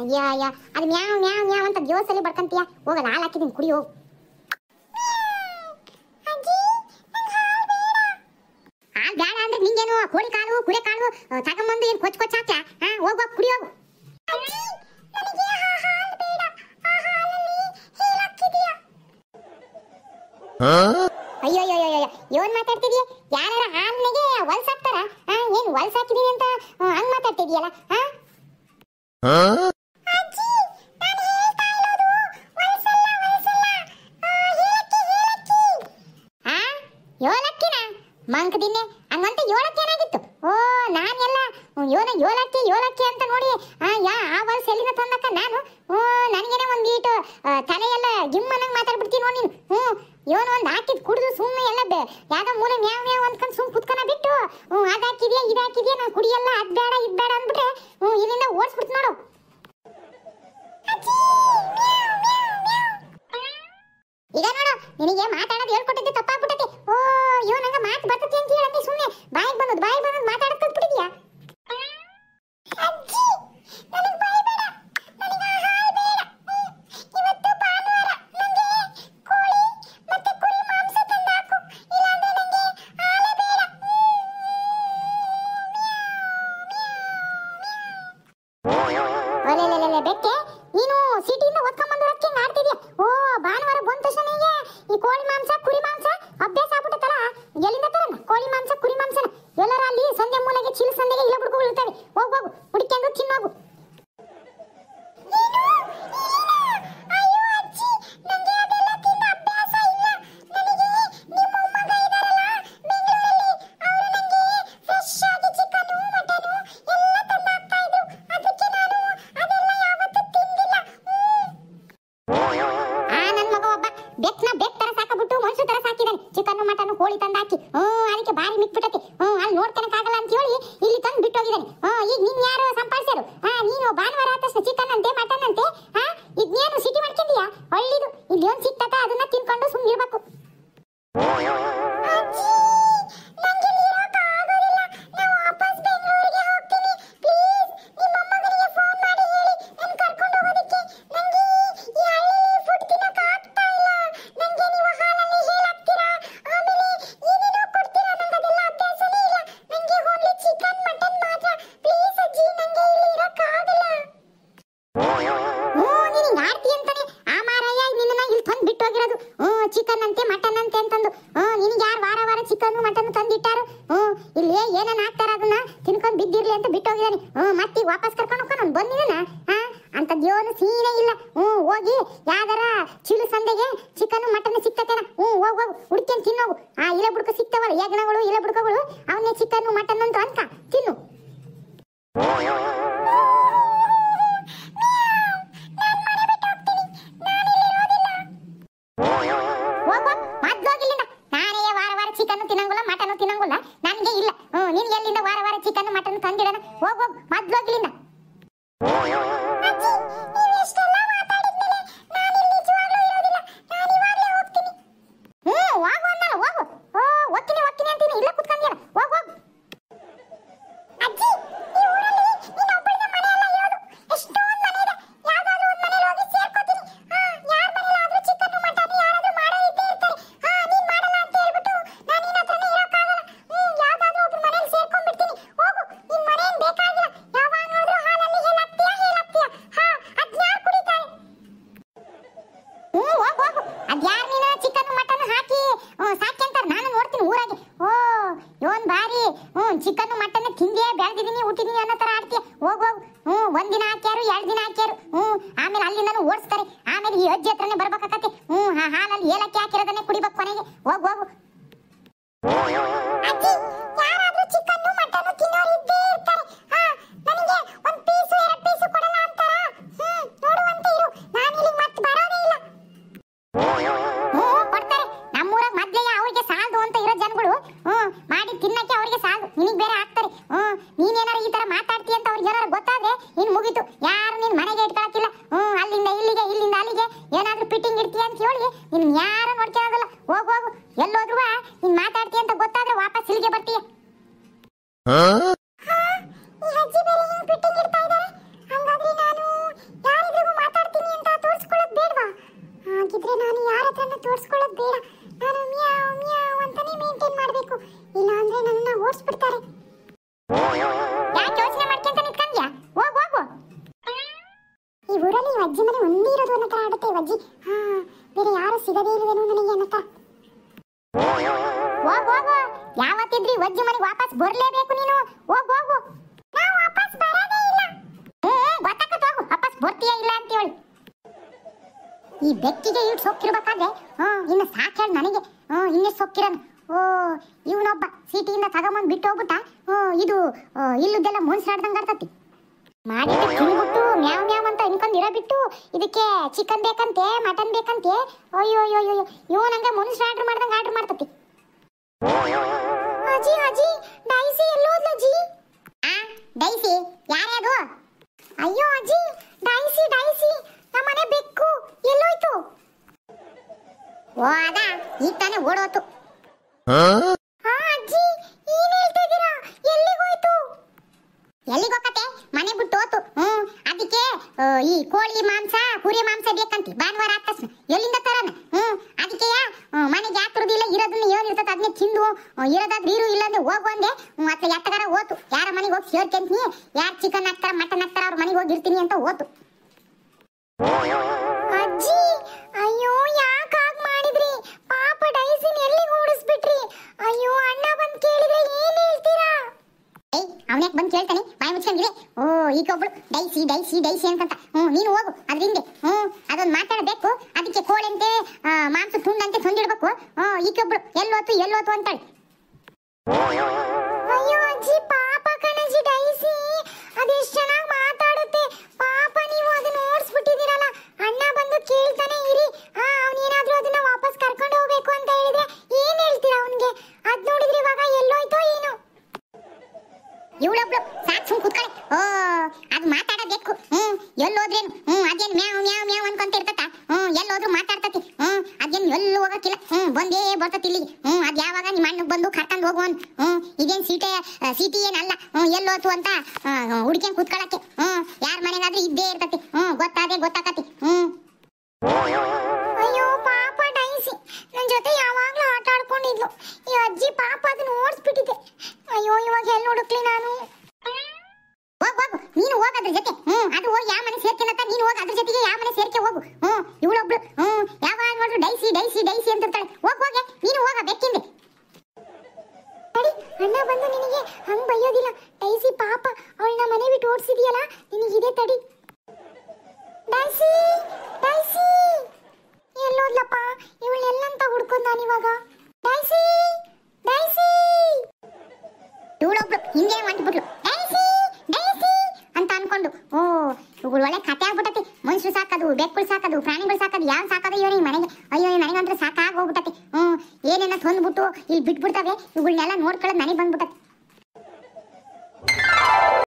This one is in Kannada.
ಅಯ್ಯ ಅಯ್ಯ ಅದು ಮ್ಯಾವ್ ಮ್ಯಾವ್ ಮ್ಯಾವ್ ಅಂತ ಜೋಸಲ್ಲಿ ಬಡ್ಕಂತೀಯ. ಹೋಗಲ್ಲ ಹಾಲು ಹಾಕಿದ್ದೀನಿ ಕುಡಿ ಹೋಗು. ಹಾಲು ಬೇಡ ಅಂದ್ರೆ ನಿಂಗೇನು ಕೋಳಿ ಕಾಲು ಕುರೆ ಕಾಲು ತಗೊಂಬಂದು ಏನು ಕೊಚ್ಚ ಕೊಚ್ಚ ಹಾಕ್ಯಾ? ಹೋಗ್ ಹೋಗ್ ಕುಡಿ ಹೋಗು. ಅಯ್ಯೋ ಅಯ್ಯೋ ಅಯ್ಯೋ ಏನ್ ಮಾತಾಡ್ತಿದೀಯ? ಯಾರ ಹಾಲಿಗೆ ಹೊಲ್ಸಾಕ್ತಾರ? ಏನ್ ಹೊಲ್ಸಾಕಿದೀನಿ ಅಂತ ಹಂಗ್ ಮಾತಾಡ್ತಿದೀಯಲ್ಲ? ಯೋಲಕ್ಕಿನ ಮಂಕದಿನ್ನೆ ಹಂಗಂತ ಯೋಲಕ್ಕಿ ಏನಾಗಿತ್ತು? ಓ ನಾನೆಲ್ಲ ಯೋಲಕ್ಕಿ ಅಂತ ನೋಡಿ ಆ ವರ್ಷ ಎಲ್ಲಿಂದ ತಂದಕ್ಕ ನಾನು ನನಗೇನೆ ಒಂದೀಟು ತಲೆಯೆಲ್ಲ ಗಿಮ್ಮನಂಗ್ ಮಾತಾಡ್ಬಿಡ್ತೀನಿ ನೋಡಿ ನೀನು. ಇವನು ಒಂದು ಹಾಕಿದ್ ಕುಡಿದು ಸುಮ್ಮನೆ ಎಲ್ಲ ಯಾವ್ದೋ ಮೂಲೆ ಮ್ಯಾವ್ ಮ್ಯಾವ್ ಅಂದ್ಕೊಂಡು ಸುಮ್ ಕುತ್ಕನ ಬಿಟ್ಟು ಅದ್ ಹಾಕಿದ್ಯಾ ಇದು ಹಾಕಿದ್ಯಾ ನಾನು ಕುಡಿಯಲ್ಲ ಅದ್ ಬೇಡ ಇದ್ ಬೇಡ ಅಂದ್ಬಿಟ್ರೆ ಇಲ್ಲಿಂದ ಓಡಿಸ್ಬಿಡ್ತು ನೋಡು. ಈಗ ನೋಡು ನಿನಗೆ ಮಾತಾಡೋದು ಹೇಳ್ಕೊಟ್ಟಿದ್ದೆ ತಪ್ಪಾಗ್ಬಿಟ್ಟತಿ. ಓ ಇವನಂಗ ಮಾತು ಬರ್ತತಿ ಅಂತ ಹೇಳಿ ಸುಮ್ಮನೆ ಬಾಯಿಗೆ ಬಂದದ್ದು ಮಾತಾಡೋದು ಕಲ್ತ್ಬಿಟ್ಟಿದ್ಯಾ? ಬೆಕ್ಕೆ ನೀನು ಸಿಟಿಯಿಂದ ಓದ್ಕೊಂಡ್ಬಂದು ರೊಕ್ಕ ಆಡ್ತಿದ್ಯಾ? ಓ ಭಾನುವಾರ ಬಂದ ತಕ್ಷಣ ಈ ಕೋಳಿ ಮಾಂಸ ಕುರಿ ಮಾಂಸ ಅಭ್ಯಾಸ ಆಗ್ಬಿಟ್ಟತಲ್ಲ. ಎಲ್ಲಿಂದ ತರನ ಕೋಳಿ ಮಾಂಸ ಕುರಿ ಮಾಂಸನ? ಎಲ್ಲರ ಅಲ್ಲಿ ಸಂಜೆ ಮೂಲೆಗೆ ಚೀಲ ಸಂದೆಗೆ ಇಲ್ಲ ಬಿಡ್ಕೊಂಡು ಇರ್ತವೆ. ಹೋಗು ಹುಡುಕೊಂಡು ತಿನ್ನೋಗು. ಬೆಕ್ ತರ ಸಾಕಬಿಟ್ಟು ಮನುಷ್ಯ ತರ ಸಾಕಿದಾನೆ. ಚಿಕನ್ ಮಟನ್ ಕೋಳಿ ತಂದಾಕಿ ಅದಕ್ಕೆ ಬಾರಿ ಮಿಕ್ಬಿಟ್ಟತಿ. ಅಲ್ಲಿ ನೋಡ್ಕೊಳಕ್ಕಾಗಲ್ಲ ಅಂತ ಹೇಳಿ ಇಲ್ಲಿ ತಂದು ಬಿಟ್ಟು ಹೋಗಿದ್ದಾನೆ. ಈಗ ನಿನ್ ಯಾರು ಸಂಪಾದಿಸ್ಯಾರು? ನೀನು ಭಾನುವಾರ ಆದ ತಕ್ಷಣ ಚಿಕನ್ ಅಂತೆ ಮಟನ್ ಅಂತೆ ಇದ್ನೇನು ಸಿಟಿ ಮಾಡ್ಕೊಂಡಿಯಾ? ಒಳ್ಳಿದು ಇಲ್ಲಿ ಒಂದು ಸಿಕ್ತತ ಅದನ್ನ ತಿನ್ಕೊಂಡು ಸುಮ್ಮನಿರ್ಬೇಕು. ಚಿಕನ್ ಅಂತೆ ಮಟನ್ ಅಂತೆ ಅಂತಂದು ನಿನಗೆ ಯಾರು ವಾರ ಚಿಕನ್ ಮಟನ್ ತಂದಿಟ್ಟಾರು? ಇಲ್ಲಿ ಏನೇನು ಹಾಕ್ತಾರ ಅದನ್ನ ತಿನ್ಕೊಂಡು ಬಿದ್ದಿರ್ಲಿ ಅಂತ ಬಿಟ್ಟು ಹೋಗಿದ್ದಾನೆ. ಮತ್ತೆ ವಾಪಸ್ ಕರ್ಕೊಂಡು ಹೋಗ್ಕೊಂಡು ನಾನು ಬಂದಿದ್ದಾನ ಅಂತದ್ ಏನು ಸೀನೆ ಇಲ್ಲ. ಹೋಗಿ ಯಾವ್ದಾರ ಚೀಲು ಸಂದೆಗೆ ಚಿಕನ್ ಮಟನ್ ಸಿಕ್ತತೇನ? ಹೋಗು ಹುಡ್ಕೊಂಡು ತಿನ್ನೋಗು. ಇಲೆ ಬುಡ್ಕ ಸಿಕ್ತವಲ್ಲ ಯಜ್ಞಗಳು ಇಲೆ ಬುಡ್ಕಗಳು ಅವನ್ನೇ ಚಿಕನ್ ಮಟನ್ ಅಂತ ಅನ್ಕ ತಿನ್ನು. ಚಿಕನ್ ತಿನ್ನಂಗಿಲ್ಲ ಮಟನ್ ತಿನ್ನಂಗಿಲ್ಲ ನನಗೆ ಇಲ್ಲ. ನಿನ್ಗೆ ಎಲ್ಲಿಂದ ವಾರ ಚಿಕನ್ ಮಟನ್ ತಂದಿಡನ? ಹೋಗು ಮೊದ್ಲೋಗ್ಲಿಂದ. ಚಿಕನ್ ಮಟನ್ ತಿಂದೇ ಬೆಳೆದಿದ್ದೀನಿ ಹುಟ್ಟಿದೀನಿ ಅನ್ನೋ ತರ ಆಡ್ತೀಯ. ಹೋಗು ಒಂದಿನ ಹಾಕ್ಯಾರು 2 ದಿನ ಹಾಕ್ಯಾರು ಆಮೇಲೆ ಅಲ್ಲಿಂದನೂ ಓಡಿಸ್ತಾರೆ. ಆಮೇಲೆ ಈ ಅಜ್ಜಿ ಹತ್ರನೇ ಬರ್ಬೇಕಾಕತ್ತೆ. ಹಾಲಲ್ಲಿ ಏಲಕ್ಕಿ ಹಾಕಿರೋದನ್ನೇ ಕುಡಿಬೇಕು ಕೊನೆಗೆ. ಹೋಗು ಯಾರಾದ್ರೂ ಚಿಕನ್ ಮಟನ್ ತಿನ್ನೋರು ಇದ್ದೇ ಇರ್ತಾರೆ. ನನಗೆ ಒಂದು ಪೀಸ್ 2 ಪೀಸ್ ಕೊಡಲ್ಲ ಅಂತಾರ? ನೋಡುವಂತೆ ಇರು, ನಾನು ಇಲ್ಲಿ ಮತ್ತೆ ಬರೋದೇ ಇಲ್ಲ. ಕೊಡ್ತಾರೆ ನಮ್ಮೂರಾಗ ಮೊದ್ಲೇ ಅವ್ರಿಗೆ ಸಾಲದು ಅಂತ ಇರೋ ಜನಗಳು ಮಾಡಿ ತಿನ್ನಕ್ಕೆ ಅವ್ರಿಗೆ ಸಾಲದು, ನಿನಗೆ ಬೇರೆ ಹಾಕ್ತಾರೆ. ನೀನೇನಾರ ಈ ತರ ಮಾತಾಡ್ತೀಯ ಅಂತ ಅವ್ರಿಗೆ ಏನಾರ ಗೊತ್ತಾದ್ರೆ ಇನ್ ಮುಗೀತು. ಯಾರು ನಿನ್ ಮನೆಗೆ ಇಟ್ಕೊಳಕಿಲ್ಲ. ಅಲ್ಲಿಂದ ಇಲ್ಲಿಗೆ ಇಲ್ಲಿಂದ ಅಲ್ಲಿಗೆ ಏನಾದ್ರೂ ಫಿಟ್ಟಿಂಗ್ ಇಡ್ತೀಯ ಅಂತ ಹೇಳಿ ನಿನ್ ಯಾರು ನೋಡ್ಕೊಳ್ಳೋದಿಲ್ಲ. ಹೋಗು ಎಲ್ಲೋದ್ರೂ ನೀನ್ ಮಾತಾಡ್ತೀಯ ಅಂತ ಗೊತ್ತಾದ್ರೆ ವಾಪಸ್ ಇಲ್ಲಿಗೆ ಬರ್ತೀಯ. ಅಜ್ಜಿ. ಹಾ, ಬೇರೆ ಯಾರು ಸಿಗದೇ ಇಲ್ಲವೇನೋ ನನಗೆ ಅನ್ನತ್ತ. ಹೋಗ್ ಹೋಗು, ಯಾವತ್ತಿದ್ರಿ ವಜ್ಜಿ ಮನೆಗೆ ವಾಪಸ್ ಬರ್ಲೇಬೇಕು ನೀನು. ಹೋಗ್ ಹೋಗು. ನಾ ವಾಪಸ್ ಬರೋದೇ ಇಲ್ಲ. ಗೊತ್ತಾಕತ್ ಹೋಗು, ವಾಪಸ್ ಬರ್ತೀಯಾ ಇಲ್ಲ ಅಂತ ಹೇಳಿ. ಈ ಬೆಕ್ಕಿಗೆ ಇಟ್ಟು ಸೊಕ್ಕಿರ್ಬೇಕಾದ್ರೆ ಇನ್ನು ಸಾಕು ಹೇಳಿ ನನಗೆ. ಇನ್ನೇ ಸೊಕ್ಕಿರನು. ಓ, ಇವನೊಬ್ಬ ಸಿಟಿಯಿಂದ ತಗೊಂಬಂದು ಬಿಟ್ಟು ಹೋಗ್ಬಿಟ್ಟ. ಇದು ಇಲ್ಲದೆಲ್ಲ ಮುನ್ಸಾಡ್ದಂಗೆ ಆಡ್ತತಿ. ಮಾಡಿಟ್ಟು ತಿನ್ಬಿಟ್ಟು ಮ್ಯಾವ್ ಮ್ಯಾವ್ ಅಂತ ಇನ್ಕೊಂಡು ಇರಬಿಟ್ಟು ಇದಕ್ಕೆ ಚಿಕನ್ ಬೇಕಂತೆ, ಮಟನ್ ಬೇಕಂತೆ. ಅಯ್ಯೋ ಅಯ್ಯೋ ಅಯ್ಯೋ, ಇವ್ ನಂಗೆ ಮನುಷ್ಯ ಆರ್ಡರ್ ಮಾಡ್ತತಿ. ಅಜ್ಜಿ ಅಜ್ಜಿ, ಡೈಸಿ ಎಲ್ಲೋದ್ಲ ಅಜ್ಜಿ? ಡೈಸಿ ಯಾರ್ಯಾದು? ಅಯ್ಯೋ ಅಜ್ಜಿ, ಡೈಸಿ ಡೈಸಿ ನಮ್ಮನೆ ಬೆಕ್ಕು ಎಲ್ಲೋಯ್ತು? ಓ ಅದ ಈಗ ತಾನೇ ಓಡೋತು. ಅಜ್ಜಿ ಏನ್ ಹೇಳ್ತಾ ಇದೀರಾ? ಎಲ್ಲಿಗೋಯ್ತು? ಎಲ್ಲಿಗೋಕತೆ? ಮನೆ ಬಿಟ್ಟು ಹೋತು. ಅದಕ್ಕೆ ಈ ಕೋಳಿ ಮಾಂಸ ಕುರಿ ಮಾಂಸ ಬೇಕಂತಿ. ಭಾನುವಾರ ಆದ ತಕ್ಷಣ ಎಲ್ಲಿಂದ ತರನ? ಅದಕ್ಕೆ ಮನೆಗೆ ಯಾತ್ರದಿಲ್ಲ, ಇರೋದನ್ನ ಏನ್ ಇರ್ತದ ಅದನ್ನೇ ತಿಂದು, ಇರೋದಾದ್ರೆ ಇರು, ಇಲ್ಲಂದ್ರೆ ಹೋಗು ಅಂದೆ. ಮತ್ತೆ ಎತ್ತಗಾರ ಹೋತು. ಯಾರ ಮನೆಗೆ ಹೋಗಿ ಸೇರ್ಕೊಂತೀನಿ, ಯಾರು ಚಿಕನ್ ಹಾಕ್ತಾರ ಮಟನ್ ಹಾಕ್ತಾರ ಅವ್ರ ಮನೆಗೆ ಹೋಗಿ ಇರ್ತೀನಿ ಅಂತ ಹೋತು. ಅಜ್ಜಿ ಅಯ್ಯೋ, ಯಾಕಾಗ್ ಮಾಡಿದ್ರಿ? ಪಾಪ ಡೈಸಿನ್ ಎಲ್ಲಿಗೆ ಓಡಿಸ್ಬಿಟ್ರಿ? ಅಯ್ಯೋ, ಅಣ್ಣ ಬಂದ್ ಕೇಳಿದ್ರೆ ಏನ್ ಹೇಳ್ತೀರಾ? ಅವನ್ಯಾಕ್ ಬಂದ್ ಕೇಳ್ತಾನೆ, ಬಾಯಿ ಮುಚ್ಕೊಂಡಿದೆ. ಓ, ಈಗ ಒಬ್ಳು ಡೈಸಿ ಡೈಸಿ ಡೈಸಿ ಅಂತಂತ. ನೀನು ಹೋಗು ಅದ್ರ ಹಿಂದೆ. ಅದೊಂದು ಮಾತಾಡಬೇಕು. ಅದಕ್ಕೆ ಕೋಳಂತೆ ಮಾಂಸ ತುಂಡಂತೆ ತಂದಿಡ್ಬೇಕು. ಈಗೊಬ್ಳು ಎಲ್ಲೋತು ಅಂತಾಳೆ. ಅಯ್ಯೋ ಅಜ್ಜಿ, ಪಾಪ ಕಣಜ್ಜಿ ಡೈಸಿ. ಅದೆಷ್ಟು ಚೆನ್ನಾಗಿ ಮಾತಾಡುತ್ತೆ. ಪಾಪ ನೀವು ಅದನ್ನ ಓಡಿಸ್ಬಿಟ್ಟಿದ್ದೀರಲ್ಲ. ಅಣ್ಣ ಬಂದು ಕೇಳ್ತಾನೆ ಇರಿ. ಅವನೇನಾದ್ರೂ ಅದನ್ನ ವಾಪಸ್ ಕರ್ಕೊಂಡು ಹೋಗ್ಬೇಕು ಅಂತ ಹೇಳಿದ್ರೆ ಏನ್ ಹೇಳ್ತೀರಾ ಅವನ್ಗೆ? ಅದ್ ನೋಡಿದ್ರೆ ಇವಾಗ ಎಲ್ಲೋಯ್ತೋ ಏನು? ಇವಳೊಬ್ಳು ಸಾಕ್ ಸುಮ್ ಕೂತ್ಕೊಳ್ಳೆ. ಅದು ಮಾತಾಡಬೇಕು. ಎಲ್ಲೋದ್ರೇನು? ಅದೇನು ಮ್ಯಾವ್ ಮ್ಯಾವ್ ಮ್ಯಾವ್ ಅನ್ಕೊಂತ ಇರ್ತತ. ಎಲ್ಲೋದ್ರು ಮಾತಾಡ್ತತಿ. ಅದೇನು ಎಲ್ಲೂ ಹೋಗಕ್ಕಿಲ್ಲ. ಬಂದೇ ಬರ್ತತಿ ಇಲ್ಲಿಗೆ. ಅದ್ ಯಾವಾಗ ನಿಮ್ಮ ಅಣ್ಣಗೆ ಬಂದು ಕರ್ಕೊಂಡು ಹೋಗುವನ್. ಇದೇನು ಸಿಟಿ ಏನಲ್ಲ. ಎಲ್ಲೋತು ಅಂತ ಹುಡ್ಕೊಂಡ್ ಕೂತ್ಕೊಳ್ಳಕ್ಕೆ. ಯಾರ ಮನೆಗಾದ್ರೂ ಇದ್ದೇ ಇರ್ತತಿ. ಗೊತ್ತಾಕತಿ. ಅಯ್ಯೋ ಪಾಪ ಡೈಸಿ ನನ್ನ ಜೊತೆ ಯಾವಾಗ್ಲೂ ಆಟ ಆಡ್ಕೊಂಡಿದ್ಲು. ಈ ಅಜ್ಜಿ ಪಾಪ ಅದನ್ನ ಓಡಿಸ್ಬಿಟ್ಟಿದೆ. ಅಯ್ಯೋ, ಇವಾಗ ಎಲ್ಲಿ ಹುಡುಕ್ಲಿ ನಾನು? ಹೋಗು, ನೀನು ಹೋಗ ಅದ್ರ ಜೊತೆ. ಅದು ಹೋಗಿ ಯಾವ ಮನೆ ಸೇರ್ಕೊಂಡತ್ತ, ನೀನು ಹೋಗಿ ಅದ್ರ ಜೊತೆಗೆ ಯಾವ ಮನೆ ಸೇರ್ಕೆ ಹೋಗು. ಇವಳೊಬ್ಳು ಯಾವಾಗ ನೋಡ್ರು ಡೈಸಿ ಡೈಸಿ ಡೈಸಿ ಅಂತ ಇರ್ತಾಳೆ. ಹೋಗೆ, ನೀನು ಹೋಗ ಬೆಕ್ಕಿಂದೆ. ತಡಿ, ಅಣ್ಣ ಬಂದು ನಿನಗೆ ಹಂಗ್ ಬೈಯೋದಿಲ್ಲ. ಡೈಸಿ ಪಾಪ, ಅವಳನ್ನ ಮನೆ ಬಿಟ್ಟು ಓಡಿಸಿದ್ಯಲ್ಲ, ನಿನಗಿದೆ ತಡಿ. Daisy daisy ಎಲ್ಲೋದ್ಲಪ್ಪ? ಇವಳೆಲ್ಲಂತ ಹುಡ್ಕೊಂಡ್ ನಾನಿವಾಗ. ಡೈಸಿ ಡೈಸಿ ಇವಳೊಬ್ಳು ಹಿಂದೆ ಹೊಂಟ್ಬಿಟ್ಲು. ಡೈಸಿ ಡೈಸಿ ಅಂತ ಅನ್ಕೊಂಡು. ಇವುಗಳು ಒಳ್ಳೆ ಕತೆ ಆಗ್ಬಿಟ್ಟತಿ. ಮನುಷ್ಯರು ಸಾಕೋದು, ಬೆಕ್ಕುಗಳು ಸಾಕೋದು, ಪ್ರಾಣಿಗಳು ಸಾಕೋದು, ಯಾವ ಸಾಕೋದು ಇವನು ಈ ಮನೆಗೆ. ಅಯ್ಯೋ, ನನಗಂದ್ರೆ ಸಾಕಾಗಿ ಹೋಗ್ಬಿಟ್ಟತಿ. ಏನೇನ ತಂದ್ಬಿಟ್ಟು ಇಲ್ಲಿ ಬಿಟ್ಬಿಡ್ತಾವೆ. ಇವುಗಳನ್ನೆಲ್ಲ ನೋಡ್ಕೊಳ್ಳೋದು ನನಗೆ ಬಂದ್ಬಿಟ್ಟತಿ.